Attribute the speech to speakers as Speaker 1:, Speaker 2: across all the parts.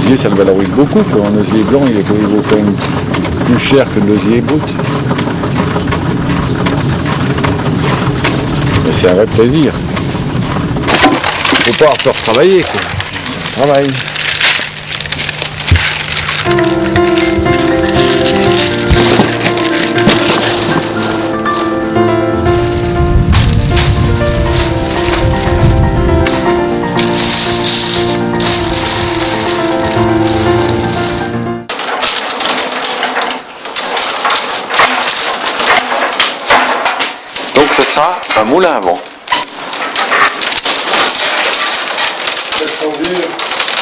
Speaker 1: l'osier, ça le valorise beaucoup, quoi. Un osier blanc, il vaut quand même plus cher que l'osier brut. Mais c'est un vrai plaisir. Faut pas avoir peur de travailler, quoi. Travail.
Speaker 2: Donc ce sera un moulin à vent.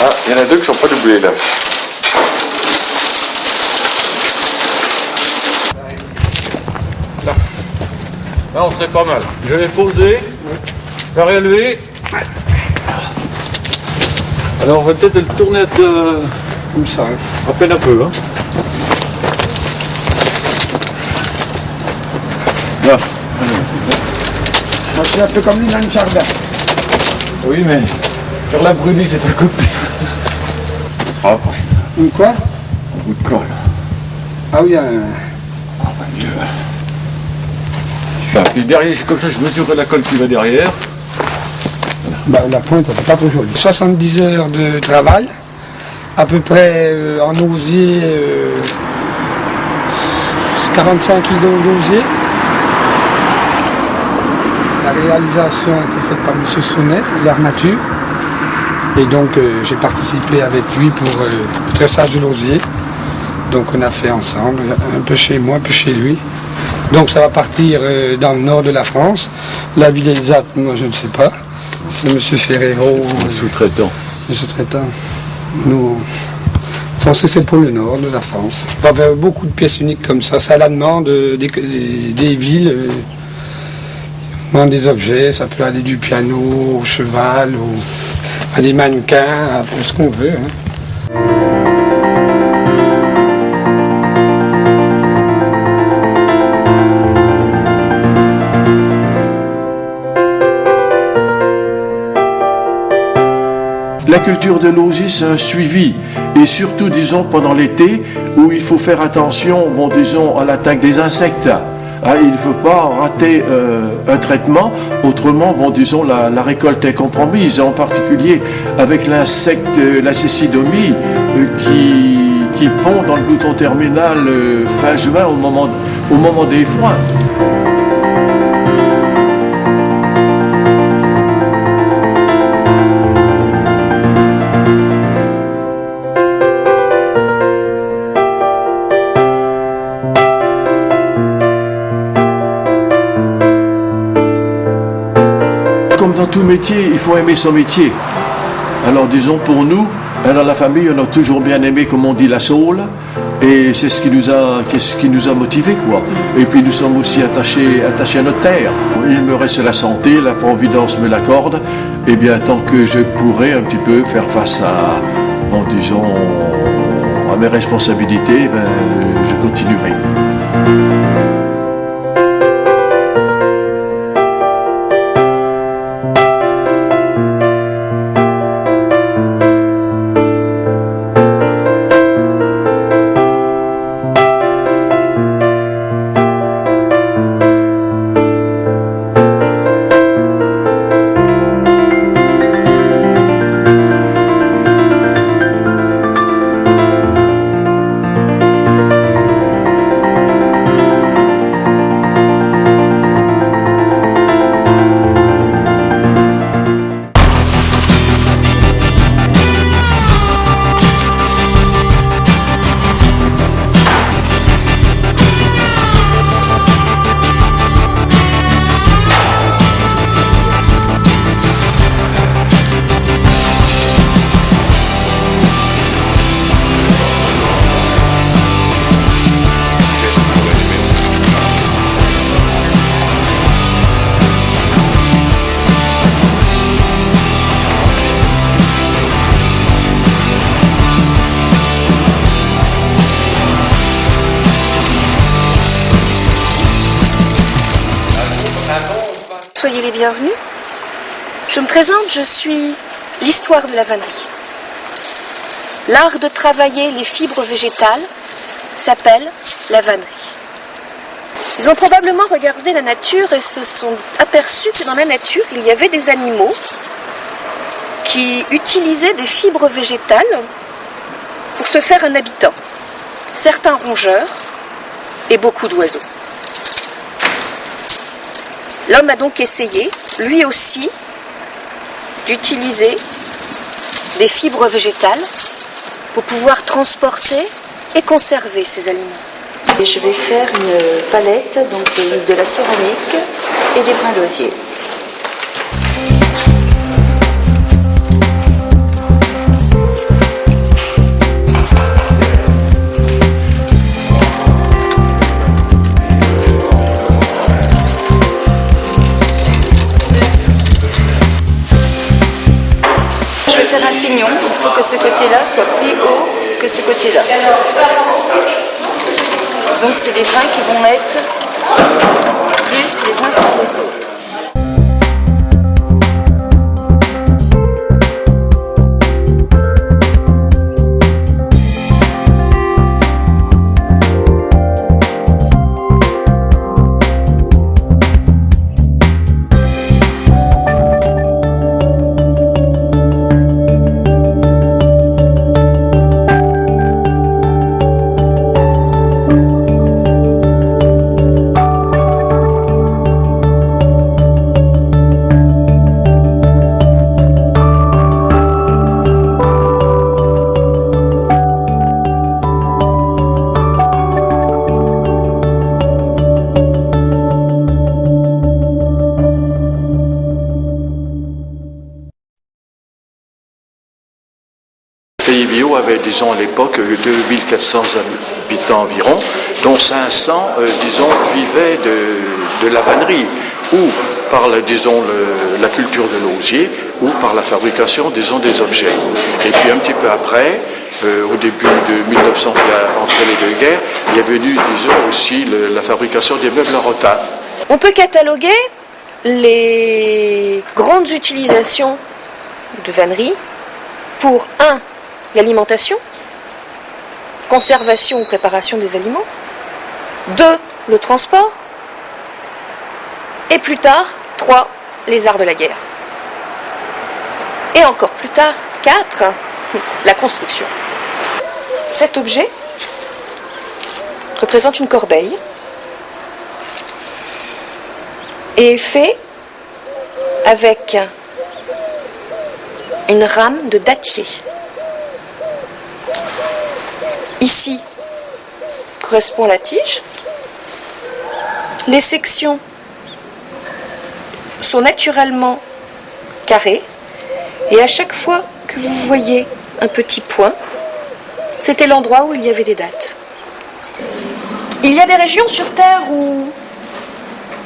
Speaker 2: Ah, il y en a deux qui ne sont pas doublés là.
Speaker 3: Là, on serait pas mal. Je vais poser, la rélever. Alors, on va peut-être le tourner comme ça, à peine un peu. Hein. Là.
Speaker 4: C'est un peu comme dans le jardin.
Speaker 3: Oui, mais sur la brûlée, c'est un coupé.
Speaker 2: Ah,
Speaker 4: Ou quoi?
Speaker 2: un bout de colle.
Speaker 4: Ah oui,
Speaker 2: Oh mon Dieu.
Speaker 3: Enfin, puis derrière, comme ça, je mesure la colle qui va derrière.
Speaker 4: la pointe, elle n'est pas trop jolie. 70 heures de travail, à peu près en osier, 45 kilos d'osier. La réalisation a été faite par M. Sonnet, l'armature. Et donc j'ai participé avec lui pour le tressage de l'osier. Donc on a fait ensemble, un peu chez moi, un peu chez lui. Donc ça va partir dans le nord de la France. La ville exacte, moi je ne sais pas. C'est M. Ferrero,
Speaker 3: Sous-traitant.
Speaker 4: le sous-traitant. Nous, on sait que c'est pour le nord de la France. On va faire beaucoup de pièces uniques comme ça. Ça à la demande des villes. On demande des objets, ça peut aller du piano au cheval, à des mannequins, à tout ce qu'on veut. Hein.
Speaker 5: La culture de l'osier, c'est un suivi, et surtout, disons, pendant l'été, où il faut faire attention, bon, disons, à l'attaque des insectes. Ah, il ne faut pas rater un traitement, autrement, bon, disons, la récolte est compromise, en particulier avec l'insecte, la cécidomie, qui pond dans le bouton terminal fin juin au moment des foins. Comme dans tout métier, il faut aimer son métier. Alors disons pour nous, dans la famille, on a toujours bien aimé, comme on dit, la saule, et c'est ce qui nous a motivés, quoi. Et puis nous sommes aussi attachés à notre terre. Il me reste la santé, la providence me l'accorde, et bien tant que je pourrai un petit peu faire face à, bon, disons, à mes responsabilités, ben, je continuerai.
Speaker 6: Soyez les bienvenus. Je me présente, je suis l'histoire de la vannerie. L'art de travailler les fibres végétales s'appelle la vannerie. Ils ont probablement regardé la nature et se sont aperçus que dans la nature, il y avait des animaux qui utilisaient des fibres végétales pour se faire un habitat. Certains rongeurs et beaucoup d'oiseaux. L'homme a donc essayé, lui aussi, d'utiliser des fibres végétales pour pouvoir transporter et conserver ces aliments.
Speaker 7: Et je vais faire une palette, donc de la céramique et des brins d'osier. Je vais faire un pignon, il faut que ce côté-là soit plus haut que ce côté-là. Donc c'est les brins qui vont mettre plus les uns sur les autres.
Speaker 5: Faye-Bio avait, disons, à l'époque 2400 habitants environ, dont 500, disons, vivaient de la vannerie, ou par, disons, la culture de l'osier, ou par la fabrication, disons, des objets. Et puis un petit peu après, au début de 1900, entre les deux guerres, il est venu, disons, aussi la fabrication des meubles en rotin.
Speaker 6: On peut cataloguer les grandes utilisations de vannerie pour l'alimentation, conservation ou préparation des aliments. 2, le transport. Et plus tard, 3, les arts de la guerre. Et encore plus tard, 4, la construction. Cet objet représente une corbeille et est fait avec une rame de dattier. Ici correspond la tige. Les sections sont naturellement carrées et à chaque fois que vous voyez un petit point, c'était l'endroit où il y avait des dattes. Il y a des régions sur Terre où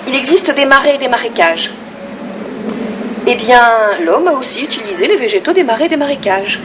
Speaker 6: il existe des marais et des marécages. Eh bien, l'homme a aussi utilisé les végétaux des marais et des marécages.